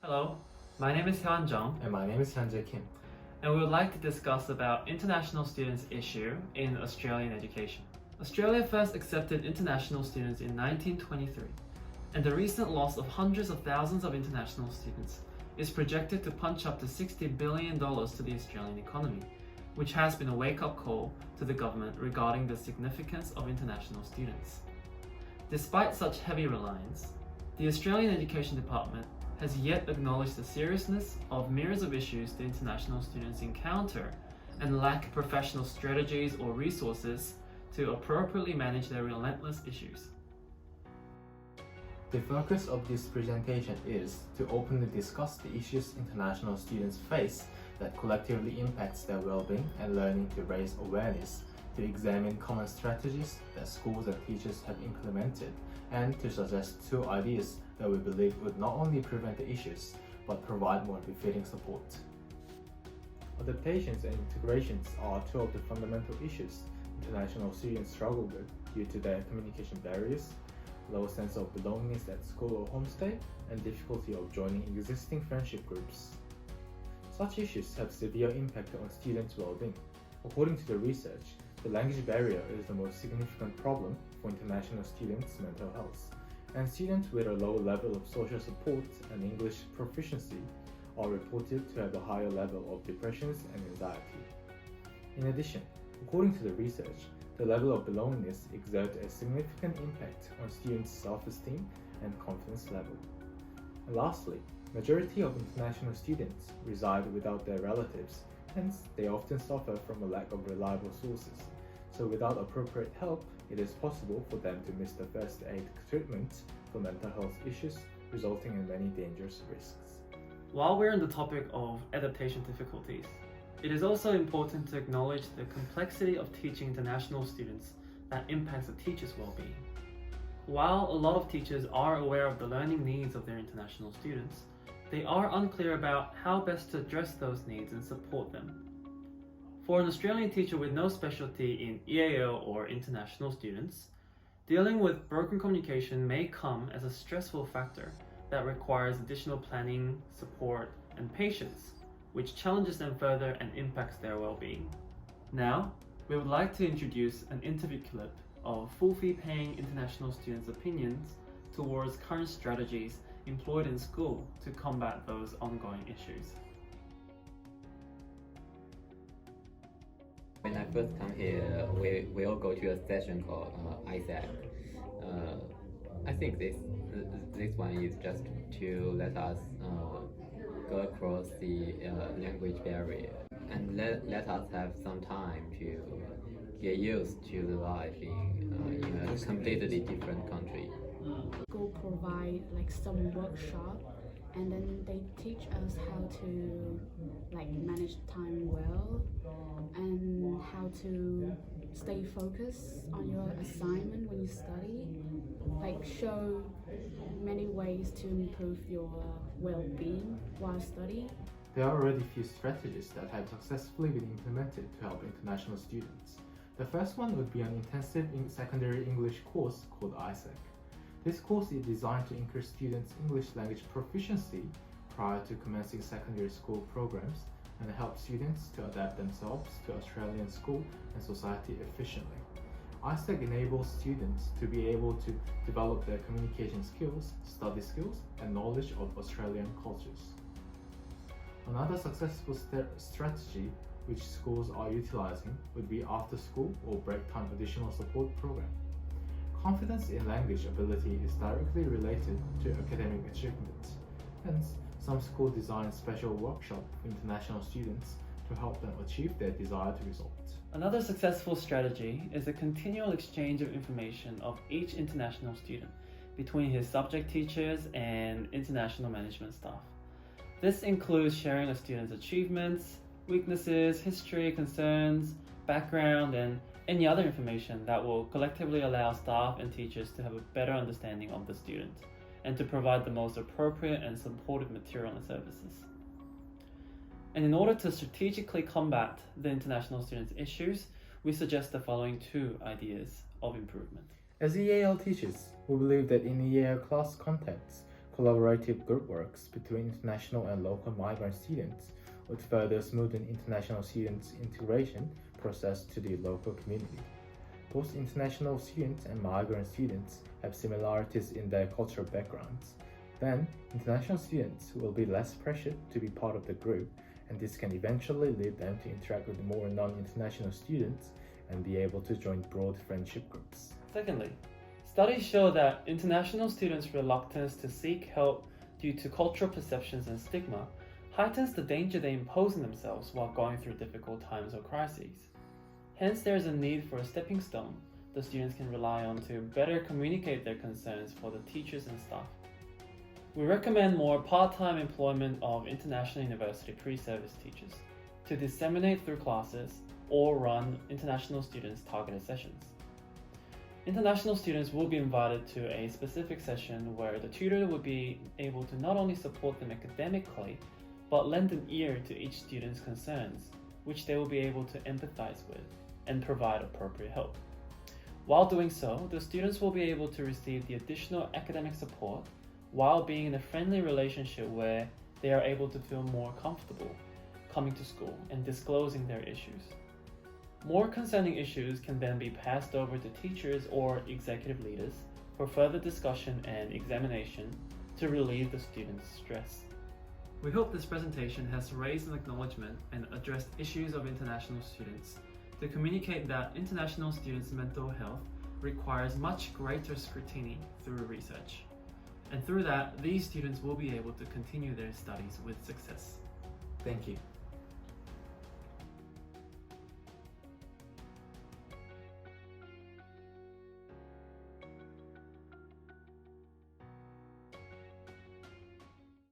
Hello, my name is Hyun Jung, And my name is Hyunjae Kim. and we would like to discuss about international students issue in Australian education. Australia first accepted international students in 1923, and the recent loss of hundreds of thousands of international students is projected to punch up to $60 billion to the Australian economy, which has been a wake-up call to the government regarding the significance of international students. Despite such heavy reliance, the Australian Education Department has yet acknowledged the seriousness of myriads of issues the international students encounter and lack professional strategies or resources to appropriately manage their relentless issues. The focus of this presentation is to openly discuss the issues international students face that collectively impacts their well-being and learning, to raise awareness, to examine common strategies that schools and teachers have implemented, and to suggest two ideas that we believe would not only prevent the issues, but provide more befitting support. Adaptations and integrations are two of the fundamental issues international students struggle with due to their communication barriers, low sense of belongingness at school or homestay, and difficulty of joining existing friendship groups. Such issues have severe impact on students' well-being. According to the research, the language barrier is the most significant problem for international students' mental health, and students with a low level of social support and English proficiency are reported to have a higher level of depression and anxiety. In addition, according to the research, the level of belongingness exerts a significant impact on students' self-esteem and confidence level. And lastly, majority of international students reside without their relatives, hence they often suffer from a lack of reliable sources. So without appropriate help, it is possible for them to miss the first aid treatment for mental health issues, resulting in many dangerous risks. While we're on the topic of adaptation difficulties, it is also important to acknowledge the complexity of teaching international students that impacts the teacher's well-being. While a lot of teachers are aware of the learning needs of their international students, they are unclear about how best to address those needs and support them. For an Australian teacher with no specialty in EAL or international students, dealing with broken communication may come as a stressful factor that requires additional planning, support, and patience, which challenges them further and impacts their well-being. Now, we would like to introduce an interview clip of full-fee paying international students' opinions towards current strategies employed in school to combat those ongoing issues. When I first come here, we all go to a session called ISAC. I think this one is just to let us go across the language barrier and let us have some time to get used to the life in a completely different country. School provide some workshop, and then they teach us how to manage time well and how to stay focused on your assignment when you study, show many ways to improve your well-being while studying. There are already few strategies that have successfully been implemented to help international students. The first one would be an intensive secondary English course called ISAC. This course is designed to increase students' English language proficiency prior to commencing secondary school programs and help students to adapt themselves to Australian school and society efficiently. ISAC enables students to be able to develop their communication skills, study skills, and knowledge of Australian cultures. Another successful strategy which schools are utilizing would be after-school or break-time additional support program. Confidence in language ability is directly related to academic achievement. Hence, some schools design special workshops for international students to help them achieve their desired results. Another successful strategy is the continual exchange of information of each international student between his subject teachers and international management staff. This includes sharing a student's achievements, weaknesses, history, concerns, background, and any other information that will collectively allow staff and teachers to have a better understanding of the student and to provide the most appropriate and supportive material and services. And in order to strategically combat the international students' issues, we suggest the following two ideas of improvement. As EAL teachers, we believe that in EAL class contexts, collaborative group works between international and local migrant students would further smoothen international students' integration process to the local community. Both international students and migrant students have similarities in their cultural backgrounds. Then, international students will be less pressured to be part of the group, and this can eventually lead them to interact with more non-international students and be able to join broad friendship groups. Secondly, studies show that international students' reluctance to seek help due to cultural perceptions and stigma heightens the danger they impose on themselves while going through difficult times or crises. Hence, there is a need for a stepping stone the students can rely on to better communicate their concerns for the teachers and staff. We recommend more part-time employment of international university pre-service teachers to disseminate through classes or run international students' targeted sessions. International students will be invited to a specific session where the tutor would be able to not only support them academically, but lend an ear to each student's concerns, which they will be able to empathize with and provide appropriate help. While doing so, the students will be able to receive the additional academic support while being in a friendly relationship where they are able to feel more comfortable coming to school and disclosing their issues. More concerning issues can then be passed over to teachers or executive leaders for further discussion and examination to relieve the students' stress. We hope this presentation has raised an acknowledgement and addressed issues of international students to communicate that international students' mental health requires much greater scrutiny through research. And through that, these students will be able to continue their studies with success. Thank you.